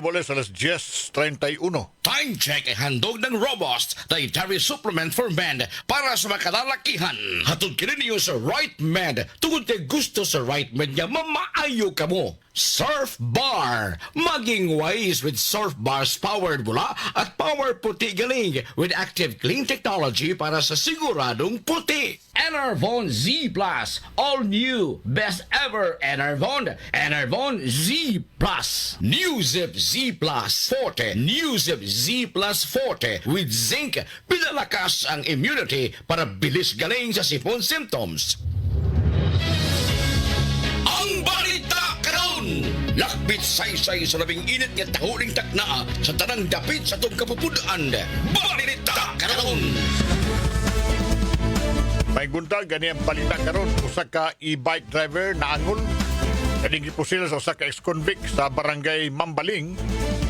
Boles alas 10:31. Time check ay handog ng Robust Dietary Supplement for Men para sa makalalakihan. Hatod kini niyo sa Right Med. Tungod kay gusto sa Right Med niya, mamaayo ka mo. Surf Bar. Maging wise with Surf Bar's powered bula at power puti galing with active clean technology para sa siguradong puti. Enervon Z Plus. All new. Best ever Enervon. Enervon Z Plus. New Zip Z Plus Forte. New Zip Z Plus Forte with zinc. Pinalakas ang immunity para bilis galing sa sipon symptoms. Ang balita karon, lakbit saysay sa labing init nga tahuling takna sa tanang dapit sa itong kapupudaan. Balita karon. May buntag gani ang balita karon, usa ka e-bike driver na angol kaning gipusil sa usa ka ex-convict sa barangay Mambaling,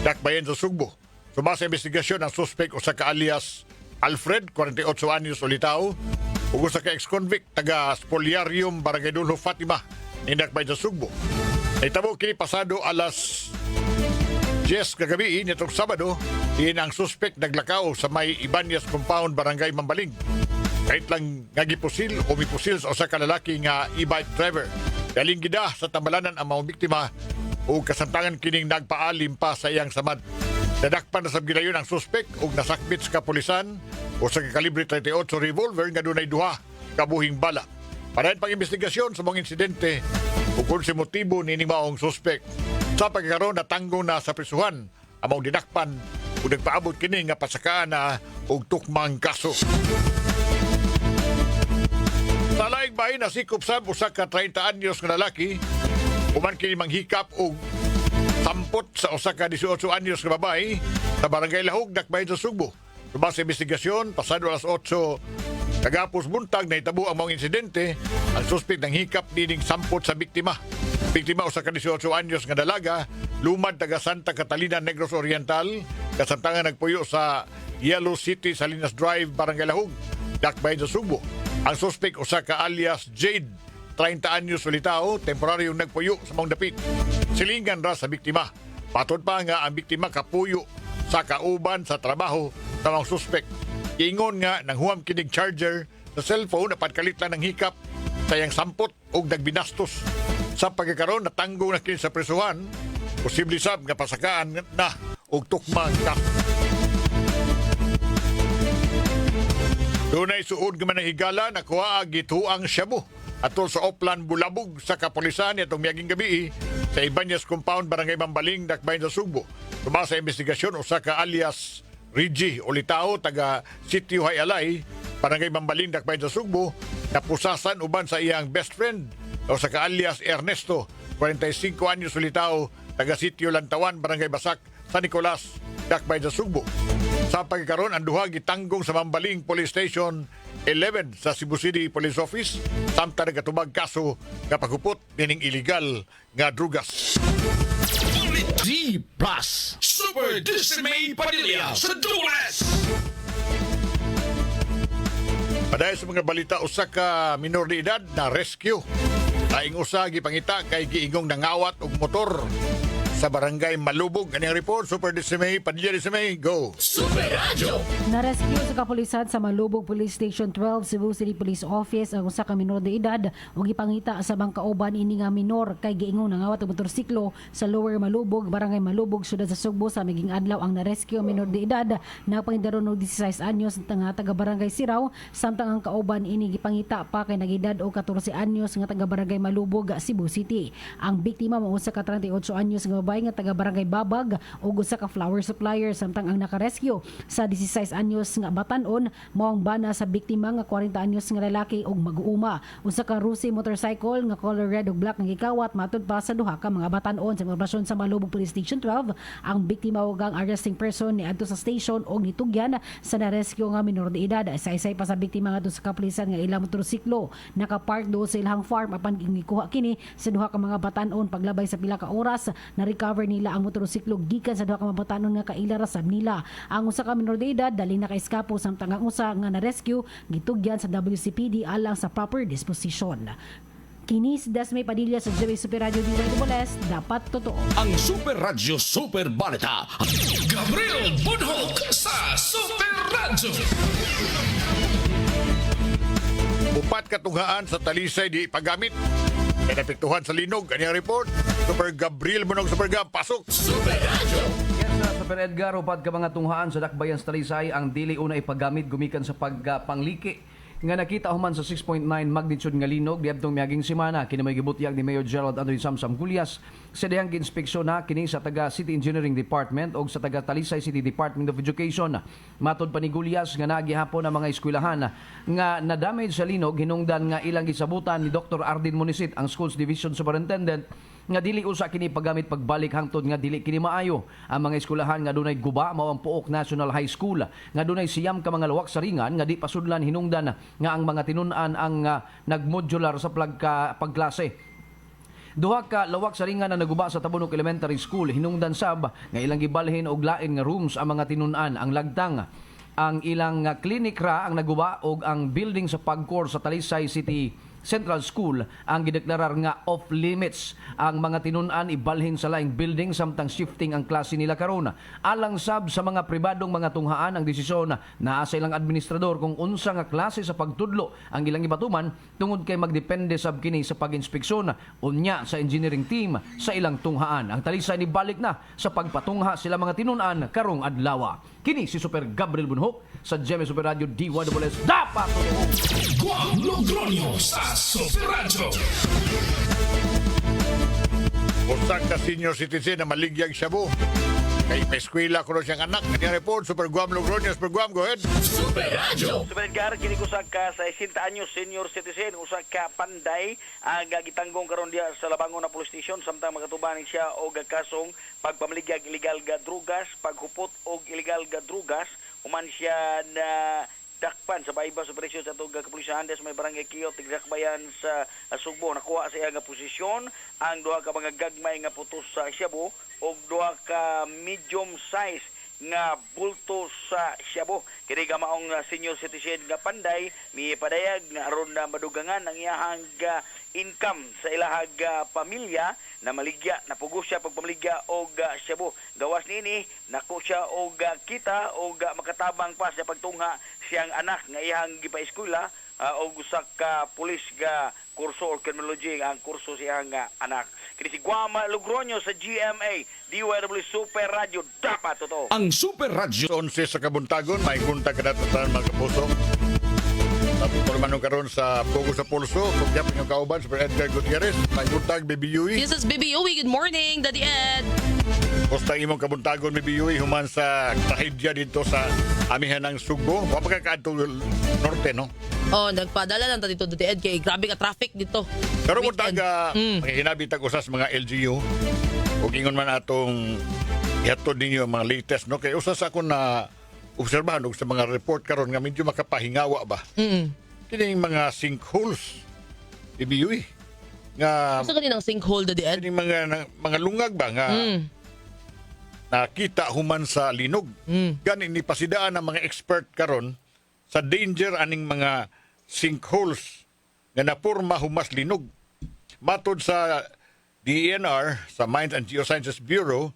Dakbayan sa Sugbo. Sumasa investigasyon ang suspect usa ka alias Alfred, 48 anyos ulitaw, ug usa ka ex-convict taga Spoliarium, Barangay Dulho, Fatima, ning Dakbayan sa Sugbo. Nahitabo kini pasado alas 10 kagabi nitong Sabado, diin ang suspect naglakaw sa may Ibanez Compound, Barangay Mambaling. Kahit lang nga gipusil o mipusil sa usa ka lalaki nga e-bike driver. Galing gida sa tambalanan ang mga biktima o kasamtangan kining nagpaalim pa sa iyang samad. Nadakpan na sa gilayon ang suspect o nasakbit sa kapulisan o sa kalibre 38 revolver nga dunay duha kabuhing bala. Parayan pang investigasyon sa mga insidente o kung si motibo ni maong suspect. Sa pagkakaroon natanggong na sa prisuhan ang mga dinakpan o nagpaabot kini nga pasakaan na og tukmang kaso. Sa laing bahin na sikop sab usa ka 30 anyos nga lalaki, uman kini manghikap og sampot sa usa ka 18 anyos nga babae sa barangay Lahog, Dakbayan sa Sugbo. Subang sa investigasyon, pasado alas 8 kagapos buntag na itabo ang mga insidente, ang suspect ng hikap dining sampot sa biktima. Biktima usa ka 18 anyos nga dalaga, lumad taga Santa Catalina, Negros Oriental, kasamtangan nagpuyo sa Yellow City, Salinas Drive, Barangay Lahog, Dakbayan sa Sugbo. Ang suspect usa ka alias Jade, 30 anyos ulitaw, temporaryong nagpuyo sa mga dapit. Silingan ra sa biktima. Patod pa nga ang biktima kapuyo sa kauban sa trabaho sa mga suspect. Ingon nga nang huwam kinig charger sa cellphone na pagkalit lang ng hikap sayang sampot o nagbinastos. Sa pagkakaroon natanggong na kini sa presuhan, posible sab nga pasakaan na og tukmang kaso. Dunay suod nga manahigala na kuha gituang Shabu atol sa Oplan Bulabog sa kapulisan itong miyaging gabi sa Ibanez Compound, Barangay Mambaling, Dakbayan sa Sugbo. Tuma sa investigasyon usa ka alias Rigi Olitao taga Sitio Hayalay, Barangay Mambaling, Dakbayan sa Sugbo, napusasan uban sa iyang best friend usa ka alias Ernesto, 45 anyos ulitaw, taga Sitio Lantawan, Barangay Basak, San Nicolas, Dakbayan sa Sugbo. Sa pagkakaroon, ang duha gitanggong sa Mambaling Police Station 11 sa Cebu City Police Office samtang nagatubag kaso nga paghupot nining illegal nga drugas. D Plus Super Dismay Padilla sa Dulas. Padayon sa mga balita, usa ka minor de edad na rescue. Laing usa gipangita kay giingong nangawat og motor sa barangay Malubog. Kanyang report, Super Dismay, Padilla Dismay, go! Super Radio! Narescue sa kapulisan sa Malubog Police Station 12, Cebu City Police Office ang usa ka minor de edad ug gipangita sa bangkauban ini nga minor kay giingong nangawat og motorsiklo sa Lower Malubog, barangay Malubog, siyudad sa Sugbo. Sa miging adlaw ang narescue minor de edad na pangidaron og 16 anyos nga taga barangay Siraw, samtang ang kauban ini gipangita pa kay nagedad og 14 anyos nga taga barangay Malubog, Cebu City. Ang biktima mao usa ka 38 anyos nga babae nga taga barangay Babag ug usa ka flower supplier, samtang ang nakarescue sa 16 anyos nga batan-on mao ang bana sa biktima nga 40 anyos nga lalaki ug mag-uuma. Usa ka Rusi motorcycle nga color red ug black nga gikawat matud pa sa duha ka mga batan-on sa operasyon sa Malubog Police Station 12. Ang biktima ug ang arresting person niadto sa station og nitugyan sa narescue nga minor de edad. Isa-isay pa sa biktima nga sa kapulisan nga ilang motorsiklo nakapark do sa ilang farm apan gikuha kini sa duha ka mga batan-on. Paglabay sa pila ka oras na recover nila ang motorsiklo gikan sa duha ka mga batanon nga kailarasab nila. Ang usa ka minor de edad dali na kaiskapo, samtang ang usa nga na rescue gitugyan sa WCPD alang sa proper disposition. Kinis Dasmay Padilla sa Jimmy Super Radio DYWS, dapat totoo. Ang Super Radyo Super Balita. Gabriel Bunhok sa Super Radyo. Upat katunghaan sa talisay di paggamit. Kaya napiktuhan sa linog. Kanyang report. Super Gabriel Bunog, Super Gab, pasok. Yes, Super Edgar, upad ka mga tunghaan sa Dakbayan sa Talisay ang dili una ipagamit gumikan sa pagpangliki nga nakita human sa 6.9 magnitude nga linog diadtong miaging semana kini may gibutyag ni Mayor Gerald Anthony Samsam Gulyas sa dihang ginspeksyon na kini sa taga City Engineering Department o sa taga Talisay City Department of Education. Matod pa ni Gulyas nga nagihapon ang mga eskwelahan nga na-damage sa linog hinungdan nga ilang gisabutan ni Dr. Ardin Munisit ang Schools Division Superintendent nga dili usa kini paggamit pagbalik hangtod nga dili kini maayo ang mga eskwelahan nga dunay guba mao ang Puok National High School nga dunay siyam ka mga luwak sa ringan nga di pasudlan hinungdan nga ang mga tinun-an ang nagmodular sa pagklase. Duha ka lawak sa ringan na naguba sa Tabunok Elementary School hinungdan sab nga ilang gibalhin og lain nga rooms ang mga tinun-an ang lagtang ang ilang clinic ra ang naguba og ang building sa Pagcor sa Talisay City Central School ang gideklarar nga off limits ang mga tinun-an ibalhin sa laing building samtang shifting ang klase nila karon. Alang sab sa mga pribadong mga tunghaan ang desisyon naa sa ilang administrador kung unsa nga klase sa pagtudlo ang ilang ibatuman tungod kay magdepende sab kini sa pag-inspeksyon unya sa engineering team sa ilang tunghaan. Ang Talisay ni balik na sa pagpatungha sila mga tinun-an karong adlaw. Kini si Super Gabriel Bunhok sa GMA Super Radio DYWS, dapat totoo. Juan Logronio sa Super Radyo. Usak ka senior citizen na maligyag Shabu. Kay eskwela ko siyang anak. Kanyang report. Super Guam Logroño. Super Guam, go ahead. Super Radyo. Super Edgar, kini usag ka sa 60 anyos senior citizen, usag ka panday ang gitanggong karon diya sa Labangon na police station samtang makatubanin siya og kasong pagpamaligya illegal ga drugas, paghupot og illegal ga drugas, human siya na dakpan sa baybas operasyon sa tuga kapulisahan des may barangay Kiyot tigdakbayan sa Sugbo. Nakuha sa iya nga posisyon ang duha ka mga gagmay nga putos sa Shabu og duha ka medium size nga bulto sa Shabu. Kini gamaong senior citizen nga panday mi padayag nga aron na madugangan ang iyahang income sa ilahag pamilya na maligya napugos siya pagpamaligya og Shabu. Gawas nini nako siya og kita og makatabang pa sa pagtungha siyang anak nga iyang gipaeskwela og usa ka pulis nga kurso or criminology ang kurso siyang anak. Kini si Guama Logroño sa GMA DYW Super Radio, dapat totoo. Ang Super Radyo 11 sa Kabuntagon, may kunta ka natatan mga kapuso. Tapos po naman karon sa Pogo sa Pulso, kung yapin yung kauban, Super Edgar Gutierrez, may kuntag, Baby Yui. This is Baby Yui. Good morning, Daddy Ed. Basta imong Kabuntagon, Baby Yui, human sa trahedya dito sa amihan ng Sugbo. Wapag ka norte, no? Oh, nagpadala lang ta dito, Daddy Ed. Kay grabe ka traffic dito. Pero kung Weekend. taga, hinabitag usas mga LGU, kung ingon man atong ihatod ninyo ang mga latest, no? Kaya usas ako na obserbahan og sa mga report karon nga medyo makapahingawa ba? Kining mga sinkholes, ibiyuy. Nga, Asa kaninang sinkhole, Daddy Ed? kining mga lungag ba nga nakita human sa linog. Gani ni pasidaan ang mga expert karon sa danger aning mga sinkholes nga napurma humas linog. Matod sa DENR, sa Mines and Geosciences Bureau,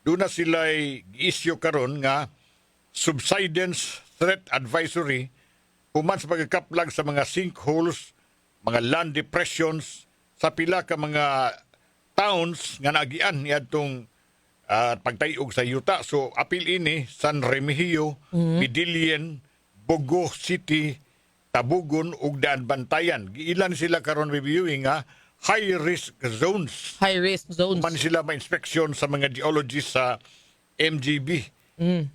doon na sila i-issue karon nga subsidence threat advisory human sa pagkakaplag sa mga sinkholes, mga land depressions sa pila ka mga towns nga nagian niadtong pagtayog sa yuta. So apil ini San Remigio, Pidilien, Bogo City, Tabugon ug Daan Bantayan. Giilan sila karon reviewing nga high risk zones. High risk zones. Man sila ma-inspection sa mga geologists sa MGB.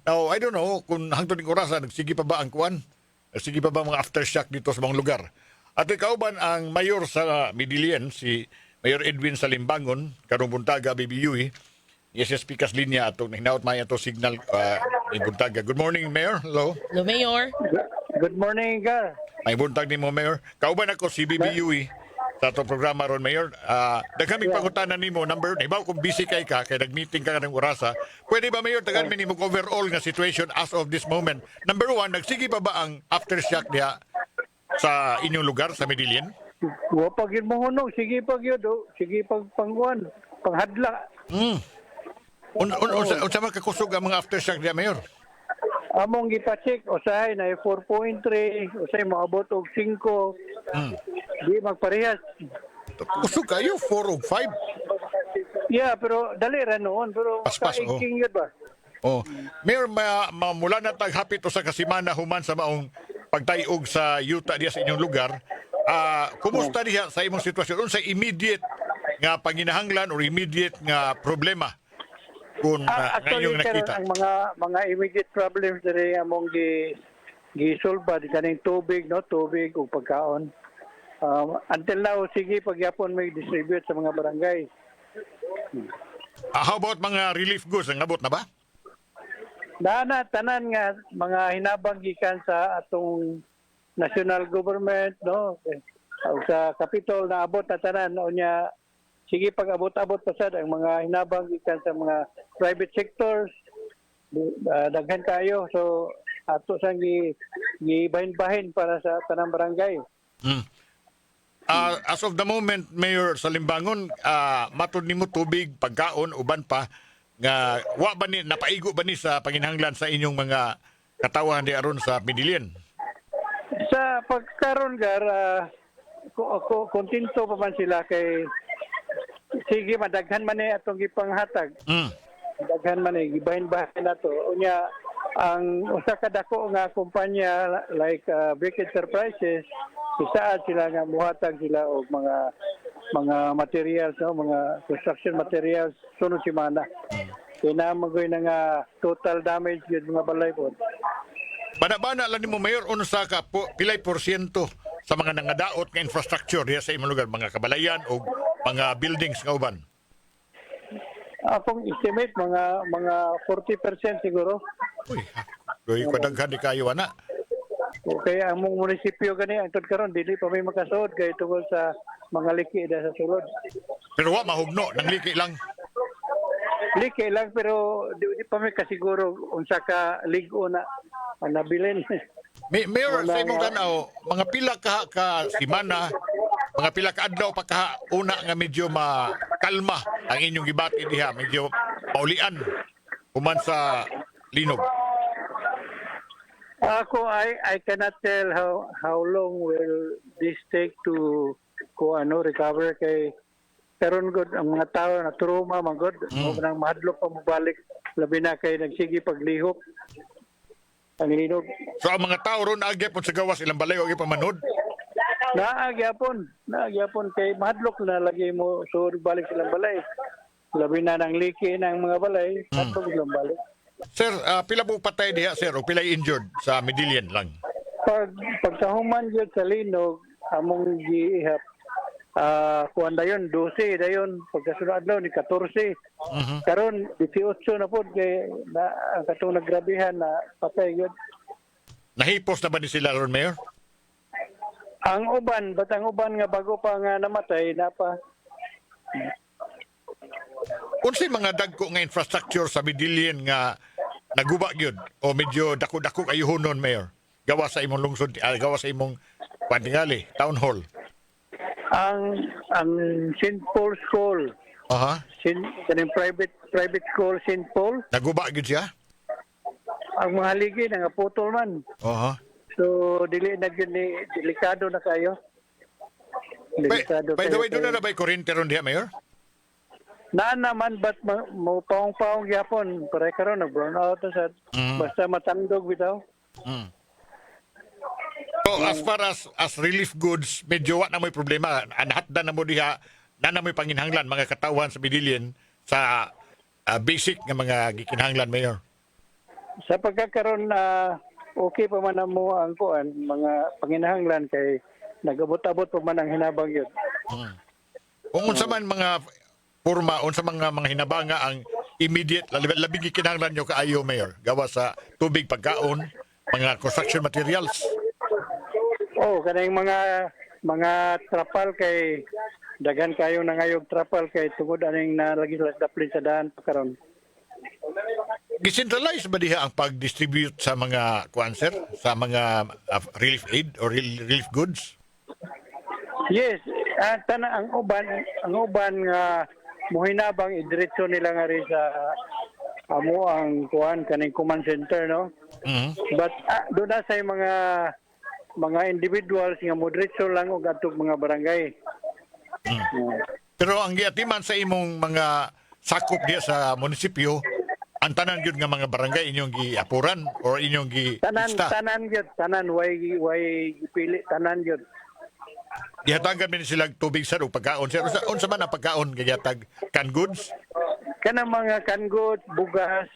Now, I don't know kung hangtod ng orasan, nagsige pa ba ang kuwan? Nagsige pa ba mga aftershock dito sa mga lugar? At ikaw ba ang mayor sa Midilien, si Mayor Edwin Salimbangon, karong buntaga, BBUE, SSP Kaslinya, atong hinaut maya to signal may buntaga. Good morning, Mayor. Hello. Hello, Mayor. Good morning, Gar. May buntag ni mo, Mayor. Kauban ako si BBUE sa itong programa ron, Mayor. Nagkaming pangutanan ni mo, number, ibaw kung busy kay ka, kaya nag-meeting ka ng orasa. Pwede ba, Mayor, tagan mo overall nga situation as of this moment? Number one, nagsige pa ba ang aftershock niya sa inyong lugar, sa Medellin? Wa pa gyud mahunong, sige pa gyud, sige pagpanguan, panghadla. Unsa man kakusog ang mga aftershock diha, Mayor? Among gipa-check usahay na 4.3, usahay moabot og 5. Di magparehas. Kusog kayo 4 o 5. Yeah, pero dali ra noon, pero Paspas, sa iking yun ba? Oh, Mayor, mula na taghapit o sa kasimana human sa maong pagtayog sa yuta diya sa inyong lugar. Kumusta diha sa imong sitwasyon? Unsa immediate nga panginahanglan or immediate nga problema kung Actually, ngayong karon nakita? ang mga immediate problems diri among gisolve ba kaning tubig, no, tubig ug pagkaon. Until now, sige pagyapon may distribute sa mga barangay. How about mga relief goods? Ang abot na ba? Dana tanan nga mga hinabang gikan sa atong national government, no, o sa Capitol na abot na tanan unya. Sige pag-abot-abot pa sad ang mga hinabang gikan sa mga private sectors, daghan kayo, so ato sang gibahin-bahin para sa tanang barangay. As of the moment, Mayor sa Limbangon, matod nimo tubig, pagkaon, uban pa, nga wa ba ni, napaigo ba ni sa panginahanglan sa inyong mga katawan di aron sa Midillion? Sa pagkaron gar, kontento pa man sila kay sige madaghan man ni atong gipanghatag. Daghan man ni gibahin-bahin nato. Unya ang usa ka dako nga kumpanya like Brick Enterprises, isaad sila nga muhatag sila og mga materials, no, mga construction materials sunod semana. Kaya magoy na nga total damage gyud mga balay po. Bana-bana lang nimo, Mayor, unsa ka pilay porsyento sa mga nangadaot nga infrastructure diya sa imong lugar, mga kabalayan o mga buildings nga uban? Akong estimate mga 40% siguro. Uy, kadaghan di kayo ana. Okay, ang mong munisipyo gani ang karon dili pa may makasud kay tungod sa mga liki da sa sulod. Pero wa mahugno, nang liki lang. Liki lang pero di pa may kasiguro unsa ka ligo na ang nabilin. Mayor, sa imong tanaw, mga pila ka simana, mga pila ka adlaw pa ka una nga medyo makalma ang inyong gibati diha, medyo paulian human sa linog. Ako, I cannot tell how long will this take to recover kay karon gud ang mga tao na trauma man gud nang mahadlok pa mobalik labi na kay nagsige paglihok ang linog. So ang mga tao ron nagyapon sa gawas ilang balay o ipamanood? Naagyapon kay mahadlok na lagi mo sud balik silang balay. Labi na nang liki ng mga balay, hadlok silang balik. Sir, pila po patay diha, sir, o pila injured sa Midillion lang? Pagkahuman yun sa linog, among gihap, kuwan dayon, 12 dayon, pagkasunod adlaw ni 14. Karon 18 na po, kay ang katong nagrabihan na patay yun. Nahipos na ba ni sila ron, Mayor? Ang uban nga bago pa nga namatay, napa. Unsay mga dagko nga infrastructure sa Midillion nga naguba gyud o medyo dako-dako kayuhonon, Mayor? Gawa sa imong lungsod, gawa sa imong pantingali, town hall. Ang St. Paul's School, kaning private school St. Paul, naguba gyud siya? ang mga haligi nga putol man. So dili na gyud ni delikado na kayo. By the way, doon na ba kurente ron diha, Mayor? Na naman ba't mo paong gyapon para karon na burn out sa basta matandog bitaw. So as far as relief goods, medyo wa na mo'y problema. Anhatdan na mo diha, na mo'y panginhanglan mga katawan sa Midillion sa basic nga mga gikinhanglan, Mayor. Sa pagkakaroon okay pa man mo ang kuan mga panginahanglan kay nagabot-abot pa man ang hinabang yun. Kung unsa man mga porma, unsa mga hinabanga ang immediate, labing gikinahanglan nyo kaayo, Mayor, gawa sa tubig, pagkaon, mga construction materials. Kanang mga trapal kay dagan kayo na ngayog trapal kay tungod aning nalagi sa daplin sa daan karon. Decentralized ba diha ang pag-distribute sa mga kuan, sir? Sa mga relief aid or relief goods? Yes, ang uban nga muhinabang idiretso nila nga rin sa amo ang kuan kaning command center, no? But doon na sa mga individuals nga moderatso lang og atong mga barangay. Pero ang giatiman sa imong mga sakop diya sa munisipyo, ang tanan gyud nga mga barangay inyong giapuran or inyong Tanan gyud, tanan way pili tanan gyud. Gihatagan min sila tubig sa o pagkaon. Sir, unsa man ang pagkaon gihatag canned goods? Kanang mga kanggot, bugas.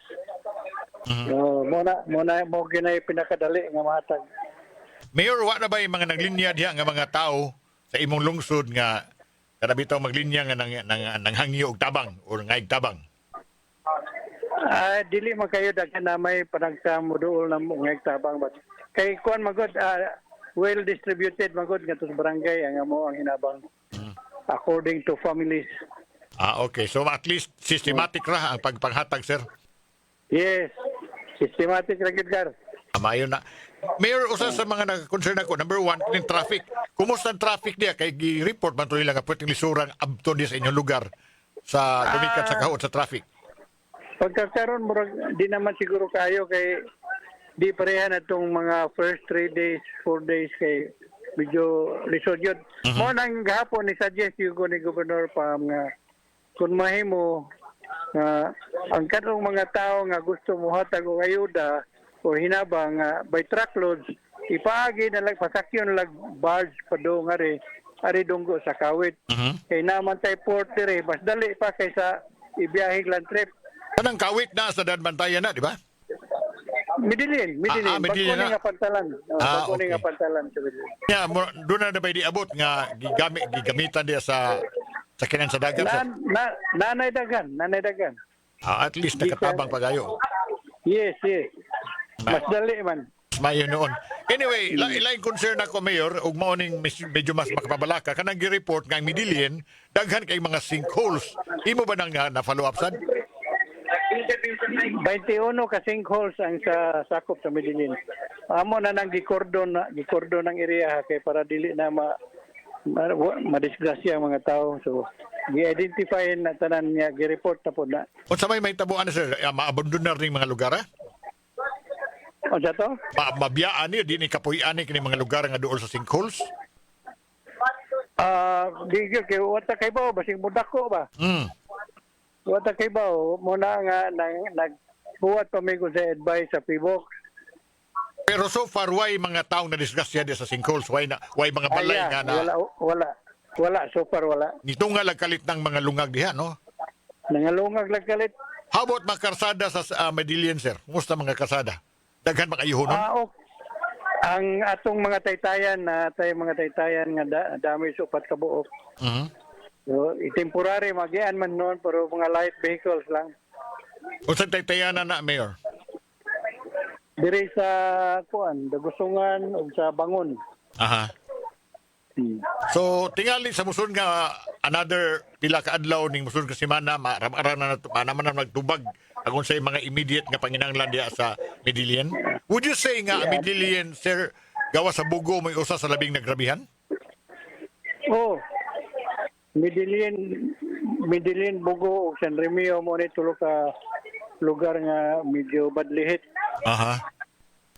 Mo ginay pinakadali nga mahatag. Mayor, wa na ba yung mga naglinya diha nga mga tao sa imong lungsod nga kada bitaw maglinya nga nang hangyo og tabang or ngaig tabang? Dili man kayo daghan na may panagsa moduol na mga tabang but kay kuan magod well distributed magod nga sa barangay ang amo ang hinabang according to families. Okay. So at least systematic ra ang pagpanghatag, sir. Yes, systematic ra gyud kar. Mayo na. Mayor, usa sa mga nag-concern ako, number one, yung traffic. Kumusta ang traffic diya? Kay gi-report man to nila nga pwedeng lisuran abto diya sa inyong lugar sa dumikat sa kahot sa traffic. Pagkakaroon murag di naman siguro kayo kay di pareha na itong mga first 3 days, 4 days kay medyo lisod yun. Mo nang gahapon ni suggest yung ni Governor Pam nga kung mahimo nga ang kanong mga tao nga gusto mo hatag og ayuda o hinabang by truckloads ipaagi na lang pasakyon lag barge padung ari dunggo sa Kawit. Kay naman tay port dire mas dali pa kaysa ibiyahig land trip. Kanang Kawit na sa Danbantayan na, di ba? Midilin. Midilin na. Nga pantalan. Okay. Nga pantalan sa Midilin. Yeah, doon na ba diabot nga gigamitan diya sa sakinan sa dagat, sir? Nanay dagan. At least nakatabang pagayo. Yes. Mas dali man. Mayo noon. Anyway, lain concern ako, Mayor, ug mao ning medyo mas makapabalaka kanang gi-report nga ang Midillion daghan kay mga sinkholes. Imo ba nang na-follow up sad? 21 ka sinkholes ang sa sakop sa Midilin. Amo na nang gikordon ang area kay para dili na madisgrasya ang mga tao. So, gi-identify na tanan niya, gi-report na po na. Unsa may tabuan na, sir? Maabandonar ning mga lugar, ha? O sa to? Mabiyaan niyo, di ni kapuyan ni kini mga lugar nga duol sa sinkholes? Di kay wata kay ba basig mudako ba? Wata kay ba mo na nga nagbuhat pa mi ko sa advice sa PBOX. Pero so far, why mga taong na-disgrasya di sa sinkholes? Why mga balay nga na... Wala. So far, wala. Nito nga lagkalit ng mga lungag diha, no? Nangalungag lagkalit. How about mga karsada sa Midillion, sir? Kumusta mga karsada? Daghan makayuhonon? Ang atong mga taytayan nga dami sa upat ka buok. So, temporary magian man noon pero mga light vehicles lang. Unsa taytayanan na, Mayor? Diri sa Dagusungan o sa Bangon. Aha. So tingali sa muson nga another pila ka adlaw ning muson ka semana maram-aram na naman na nagtubag agon sa mga immediate nga panginahanglan diha sa Midillion. Would you say nga Midillion, sir, gawa sa bugo may usa sa labing nagrabihan? Midilin Bugo ug San Remio mo ni tulo ka lugar nga medyo badlihit. Aha.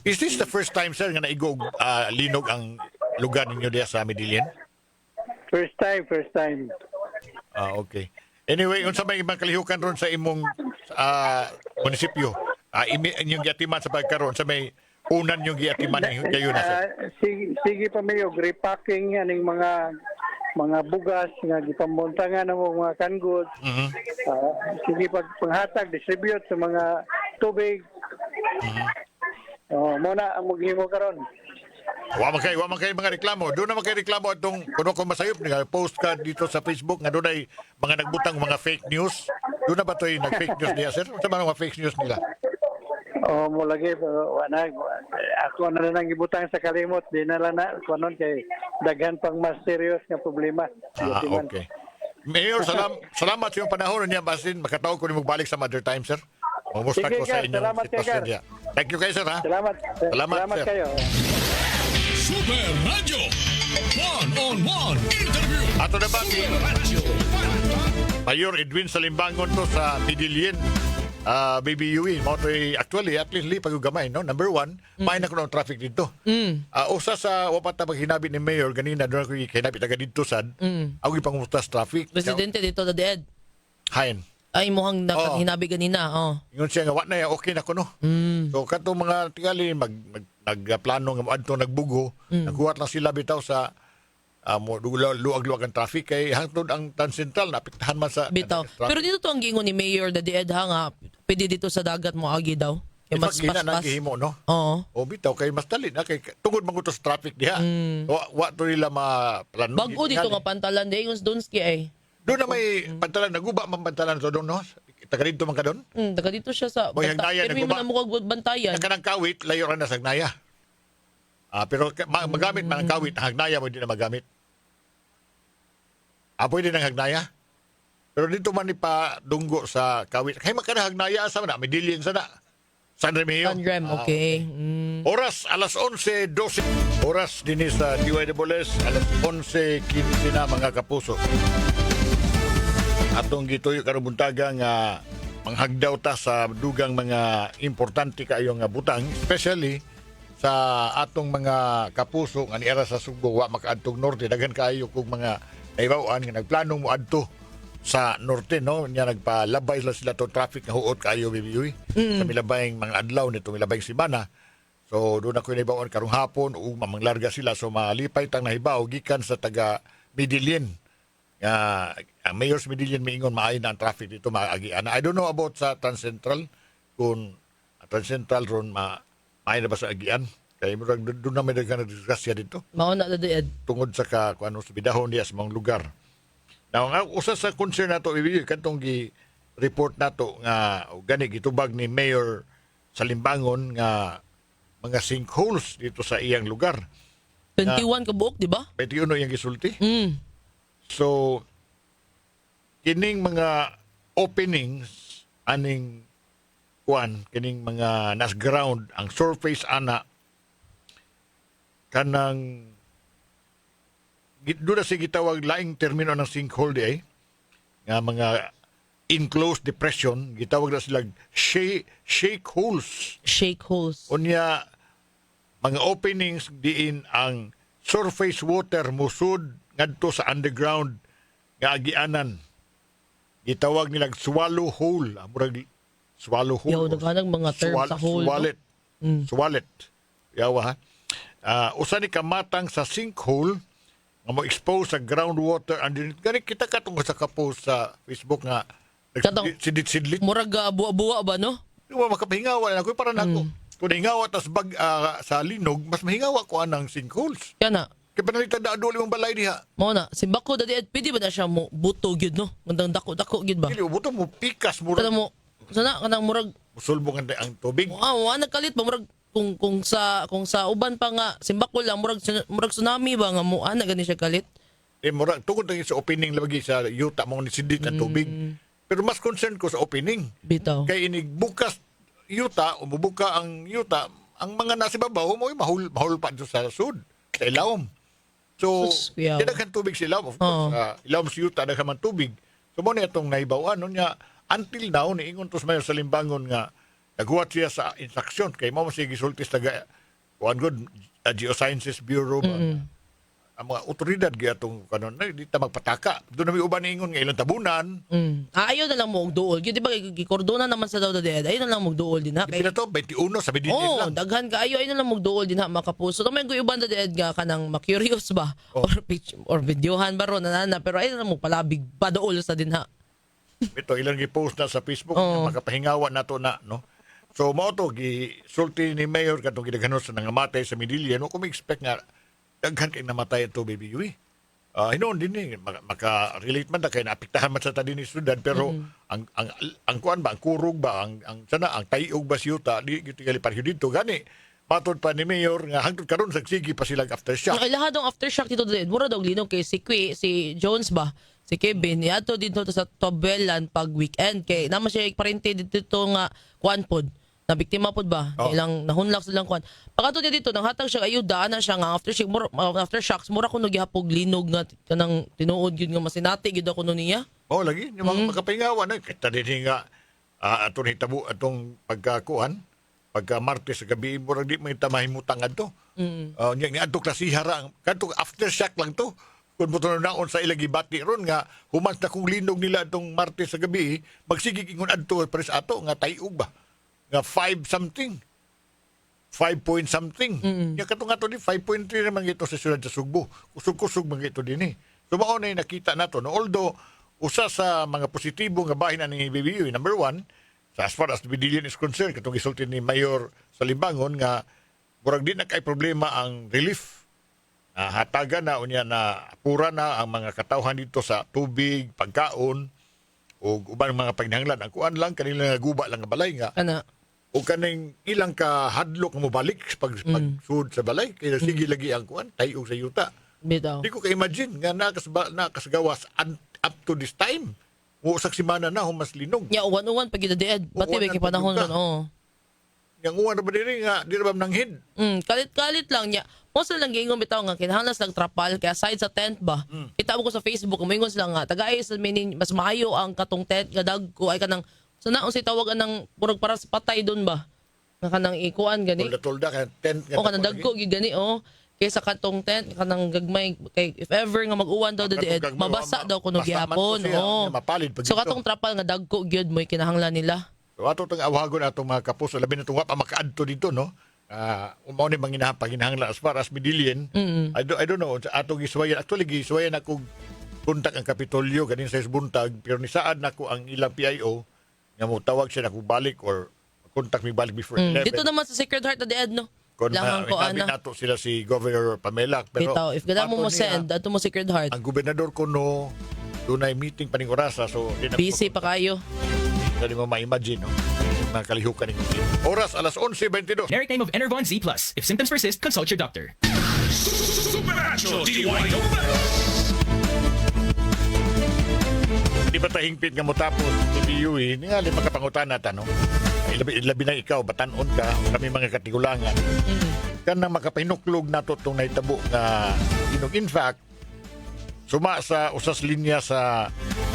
Is this the first time, sir, nga naigog linog ang lugar ninyo diya sa Midillion? First time. Okay. Anyway, unsa may ibang kalihukan ron sa imong munisipyo? Inyong giatiman sa pagkaroon sa may unan yung giatiman kayo na, sir? Sige pa mayo repacking aning mga bugas nga gipamuntangan ng mga canned goods. Sige paghatag distribute sa mga tubig. Muna ang maghimo karon. Wa man kay mga reklamo. Doon na man kay reklamo atong kuno ko masayop nga post ka dito sa Facebook nga doon ay mga nagbutang mga fake news. Doon na ba to'y nag-fake news niya, sir? Sa mga fake news nila? Mo lagi pero ako na lang gibutang sa kalimot di na lang na kunon kay daghan pang mas serious nga problema. Okay. Mayor, salamat sa iyong panahon niya basin makataw ko ni magbalik sa Mother Time, sir. Mamusta ko sa inyong sitwasyon niya. Thank you kayo, sir, ha? Salamat sir. kayo. Super Radio One-on-one interview. Ato na ba si Radyo. Mayor Edwin Salimbangon to sa Midilien, Baby Yui. Mo to'y actually, at least li pag-gamay, no? Number one, may na ko ng traffic dito. Usa sa wapat na paghinabi ni Mayor, ganina doon ako hinabi taga dito sad, ako ipangumusta sa traffic. Presidente dito na dead. Hain. Ay, mukhang hinabi ganina. Oh. Ingon siya nga, na ya, okay na ko, no? So, kato mga tingali, nagplano nga moadto nagbugo, naghuwat lang sila bitaw sa luwag-luwag ang traffic kay hangtod ang tan sentral naapektahan man sa Bitaw. traffic. Pero dito to ang gingon ni Mayor na dead ha nga. Pwede dito sa dagat mo agi daw. Kaya mas Ipagkina na pas. gihimo, no? Oo. O bitaw kay mas dali na kay tungod man ko to sa traffic diha. Wa to nila ma-plano. Bago dito nga pantalan de yung Donski ay. Doon na may pantalan, naguba man pantalan so doon, no? Taga dito man ka doon. Taga dito siya sa Boy, Hagnaya, Pero mo naguba. na mukha bantayan. Kanang kawit, layo ra na sa Hagnaya. Pero magamit man ang kawit, ang Hagnaya mo di na magamit. Pwede ng Hagnaya. Pero dito man ipadunggo sa kawit. Kaya makana Hagnaya sa na, Midilien sa na. San Remigio. San Rem, okay. Oras, alas 11:12. Oras din sa DYWS, alas 11:15 na mga kapuso. Atong gituyo karong buntaga nga manghagdaw ta sa dugang mga importante kayo nga butang, especially sa atong mga kapuso nga niara sa Subo wa makaadtong norte, daghan kayo kung mga naibawaan nga nagplano mo adto sa norte, no? Nya nagpalabay sila to traffic nga huot kayo bibiyuy sa milabayng mga adlaw nito milabayng semana. So doon ako naibawaan karong hapon ug mamanglarga sila so malipay tang nahibaw gikan sa taga Midilien. Ang Mayor's Midilien miingon maayo na ang traffic dito maagian. I don't know about sa Trans Central kung Trans Central ron maayo na ba sa agian. Kaya murag doon na may daghan na disgrasya dito Mauna na dead. tungod sa kung ano sa bidahon diya sa mga lugar. Now, nga usa sa concern nato ibigay kantong gi-report nato nga gani gitubag ni Mayor Salimbangon nga mga sinkholes dito sa iyang lugar. 21 ka buok, di ba? 21 yung gisulti. So, kining mga openings aning kining mga nas ground ang surface ana kanang doon na siya gitawag laing termino ng sinkhole di ay nga mga enclosed depression gitawag na sila shake holes Shake holes. unya mga openings diin ang surface water musud ngadto sa underground nga agianan gitawag nilang swallow hole murag swallow hole Yaw, naghanang mga term sa hole. Swallet. Yawa ha. Usa ni kamatang sa sinkhole nga mo expose sa groundwater underneath. Gani kita katong sa kapost sa Facebook nga Katong- sidlit-sidlit. Murag buwa-buwa ba, no? Wa makapahingawa na ko para nako. Kung hingawa tas sa linog, mas mahingawa ko anang sinkholes. Kaya na, Kaya panalitan na aduli mong balay diha. mauna, si Bako dati, pwede ba na siya mo buto gyud no? Gandang dako-dako gyud ba? Dili ubuto mo pikas Kada murag mo, sana kanang murag, musulbong ang tubig. nagkalit ba murag kung sa uban pa nga simbako lang murag tsunami ba nga mo ana gani siya kalit. Murag tungod sa opening labagi sa yuta mo ni sidit ang tubig. Pero mas concern ko sa opening. Bitaw. Kay inig bukas yuta o bubuka ang yuta, ang mga nasa babaw mo mahul pa dito sa sud, sa ilawom. So, Sus, kuyaw. daghan tubig sa ilawom. Of course, ilawom sa yuta, daghan man tubig. So, mo na itong naibawan. Nya, until now, niingon to sa Mayor Salimbangon nga, naghuwat siya sa instruction. Kay mo siya gisultis taga, Geosciences Bureau ba? Ang mga otoridad gaya itong kanon, di ta magpataka. Doon na may uban niingon nga ilang tabunan. Ayaw na lang mo og duol. Gyud di ba gikordona naman sa daw dadi. Ayaw na lang mo og duol din ha. Kaya na to, 21, sabi din Oh, lang. daghan ka ayo na lang magduol din ha makapuso. Tamay ko uban dadi nga kanang ma-curious ba or videohan ba ron na pero ayaw na lang mo palabig pa duol sa din ha. Ito ilang gi-post na sa Facebook makapahingawa na to na no. So mao to gisulti ni Mayor katong gidaghanon sa nangamatay sa Midilien, ko expect nga daghan kay namatay ito baby Yui. Hinoon din ni maka-relate man da kay naapektahan man sa tadi ni syudad pero ang kuan ba ang kurog ba ang sana ang tayog ba siyuta di gyud tingali parehyo dito gani matod pa ni Mayor nga hangtod karon sagsigi pa sila aftershock. Ang ilahadong aftershock dito din. Mura daw linog kay si Jones ba? Si Kevin, niadto dito sa Tobelan pag weekend kay naman siya parente dito nga kuan pod. na biktima pod ba? Oh. Ilang nahunlak silang kwan. Pagkato niya dito nang hatag siya ayuda ana siya nga aftershocks mura kuno gihapog linog nga kanang tinuod gyud nga masinati gyud ako no niya. Oh, lagi. Yung mga makapahingawan na. Kita din nga atong hitabo atong pagkakuan. Pagka Martes sa gabi, murag di may tamahimutang adto. Nga adto klasihara. Kanto aftershock lang to. Kung buto na naon sa ilagi bati ron nga humans na kung linog nila itong Martes sa gabi, magsigig ingon adto pares ato nga tayog ba. Nga 5 something. 5 point something. Nga katong ato ni 5.3 naman ito sa siyudad sa Sugbo. Kusog-kusog man ito din eh. So mao na nakita nato no, although usa sa mga positibo nga bahin ani BBU number 1 sa as far as the Bidilian is concerned katong gisulti ni Mayor Salimbangon nga murag di na kay problema ang relief. Hatagan na unya na apura na ang mga katawhan dito sa tubig, pagkaon o ubang mga paginahanglan. Ang kuan lang kanila guba lang nga balay nga. Ana. O kaning ilang ka hadlok mo balik pagsud sa balay kaya sige lagi ang kuan tayo sa yuta. Bitaw. Di ko ka-imagine nga nakasagawas up to this time. O sa simana na humas linog. Nya uwan-uwan pag gidadead. Pati Uwan ba ang panahon pagduga. ron oh. Yang uwan na ba diri nga di ra ba nanghid? Kalit-kalit lang niya. Mo sila lang gingon bitaw nga kinahanglan silang trapal kaya aside sa tent ba. Kita mo ko sa Facebook moingon sila nga tagaay sa meaning mas maayo ang katong tent nga dagko ay kanang sana unsay tawagan ng murag para sa patay doon ba. Nga kanang ikuan gani. Tolda ka tent nga. O kanang dagko gid gani oh. Kaysa katong tent kanang gagmay kay if ever nga mag-uwan daw Katong dadiet gagmay, mabasa daw kuno basa man gihapon. to siya, Oh. nga mapalid pag So dito. katong trapal nga dagko gyud mo kinahanglan nila. So ato tong awagon atong mga kapuso labi na tunga pa makaadto dito no. Umao ni panginahanglan as far as Bidilian. I don't know sa atong giswayan actually giswayan ako kontak ang Kapitolyo ganin sa buntag pero ni saad nako ang ilang PIO nga mo tawag siya nako balik or contact me balik before 11. Dito naman sa Sacred Heart diet no. Kung Langan ko nabi ana. nato sila si Governor Pamela pero Bitaw if gada mo ato mo niya, send ato mo Sacred Heart. ang gobernador ko no dunay meeting paning orasa so di na Busy pa kayo. Dali mo ma-imagine no mga kalihukan ng oras alas 11:22. Generic name of Enervon Z+. If symptoms persist, consult your doctor. Supernatural DYOB. Di ba tahingpit nga mo tapos TPU nga lima ka pangutan nata no ilabi na ikaw batanon ka kami mga katigulangan kanang makapahinuklog nato tong nahitabo nga in fact suma sa usas linya sa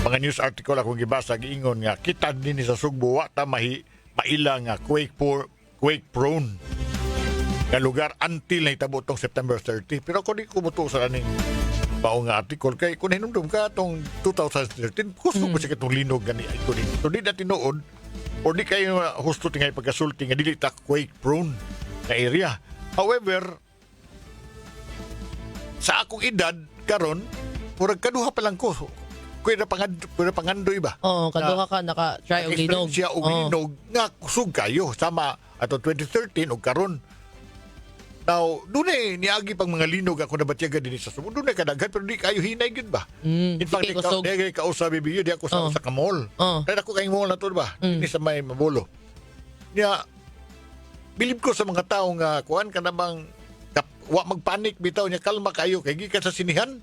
mga news article akong gibasa giingon nga kita din sa Sugbo wa ta maila nga quake prone nga lugar until nahitabo tong September 30 pero kung di ko mutuo sa aning bao nga article kay kung hinumdum ka tong 2013 gusto ko siya katong linog gani ito din so di na tinuod or di kayo husto tingay pagkasulti nga dili ta quake prone na area however sa akong edad karon murag kaduha pa lang ko kuya pangandoy ba Oo, kaduha ka naka-try og linog. siya og linog nga kusog kayo sama ato 2013 og karon. Now, dunay niagi pang mga linog ako nabatyaga din sa Subo. Dunay kadaghan pero di kayo hinay gyud ba? In fact, di kay kusog. di ka usa bibiyo di ako sa ka mall. Kaya ako kay mall na to ba? Hindi sa may Mabolo. Nya bilib ko sa mga tao nga kuan ka namang wa magpanik bitaw niya kalma kayo kay gikan sa sinihan.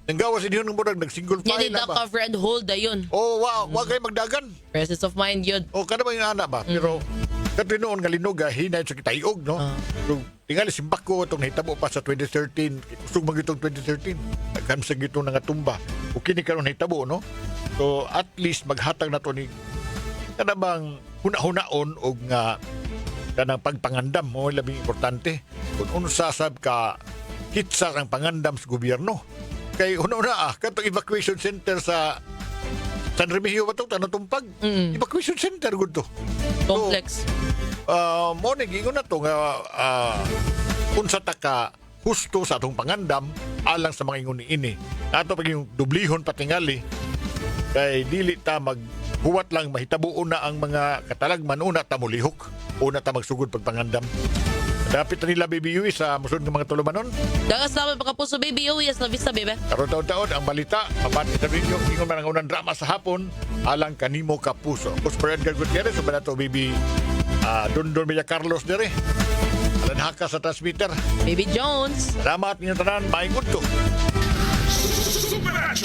Nanggawa sinihon ng murag nag single You file need na the ba? cover and hold ayun. Oh, wa kay magdagan. Presence of mind yun. O kada ba yung anak ba? Pero katinoon nga linog hinay sa kitayog no. So tingali simbak ko itong nahitabo pa sa 2013. Kusog mag itong 2013. Nagkam sa gito nga tumba. O kini karon nahitabo no. So at least maghatag na to ni kada bang huna-hunaon og nga kanang pagpangandam mo labing importante. Kung unsa sab ka kitsa ang pangandam sa gobyerno. Kay una katong evacuation center sa San Remigio ba ito? Tanatumpag? Evacuation center good to. Complex. Mo nagingon na to nga unsa ta ka husto sa atong pangandam alang sa mga ingon ini. Ato pag yung dublihon patingali kay dili ta maghuwat lang mahitabo una ang mga katalagman una ta mulihok. Una ta magsugod pagpangandam. Dapat na nila BBUI sa musunod ng mga tulumanon. Dagas naman pagkapuso baby yes na vista baby. Karon taon-taon ang balita apan itabi nyo ingon man ang unang drama sa hapon alang kanimo kapuso. Prosper Edgar Gutierrez sa Banato Baby Dondon Villa Carlos dire. Alan haka sa transmitter. Baby Jones. Salamat ninyo tanan, maayong udto. Supernatural